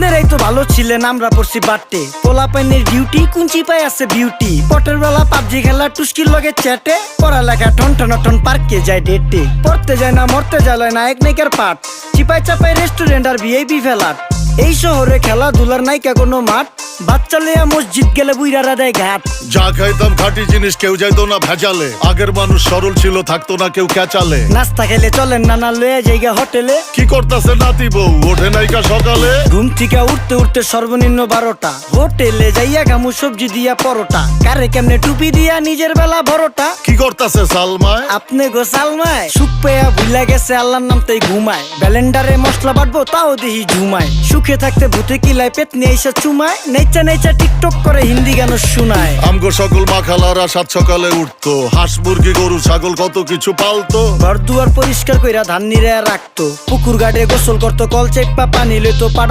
আপনারাই তো ভালো ছিলেন, আমরা পড়ছি বাট্টে। পোলাপাইনের ডিউটি কুঞ্চি পায় আছে বিউটি। পটের বেলা পাবজি খেলা টুস্কির লগে চ্যাটে। পড়ালেখা টন টন টন পার্কে যায় ডেটে। পড়তে যায় না মরতে যায় নায়ক নায়িকার পাঠ। চিপাই চাপাই রেস্টুরেন্ট আর ভিআইপি ফেলাট। এই শহরে খেলাধুলার নাইকা কোনো মাঠ। বাচ্চা লইয়া মসজিদ গেলে বুইরারা দেয় ঘাট। যা খাইতাম খাঁটি জিনিস, কেউ যাইতো না ভেজালে। আগের মানুষ সরল ছিল, থাকতো না কেউ ক্যাচালে। নাস্তা খেলে চলেন নানা লইয়া জায়গা হোটেলে। কি করতাছে নাতি বউ, ওঠে নাইকা সকালে। ঘুম থেকে উঠতে উঠতে সর্বনিম্ন 12টা। হোটেলে যাইয়া গামু সবজি দিয়া পরোটা। কারে কেমনে টুপি দিয়া নিজের বেলা বড়টা। কি করতাছে সালমায়, আপনি গো সালমায়। সুখ পেয়া ভুলা গেছে আল্লাহর নাম তাই ঘুমায়। ব্যালেন্ডারে মশলা বাটবো তাও দেহি ঝুমায়। সুখে থাকতে ভূতে কিলায় পেট নিয়ে এসে চুমায়। নেচা নেচা টিকটক করে হিন্দি গান শুনায়। আমগো সকল মাখালারা সাত সকালে উঠতো। হাঁস মুরগি গরু ছাগল কত কিছু পালতো। ঘর দুয়ার পরিষ্কার কইরা ধান নিরে রাখতো। পুকুর ঘাটে গোসল করতো, কল চেপা পানি লইতো। পাড়া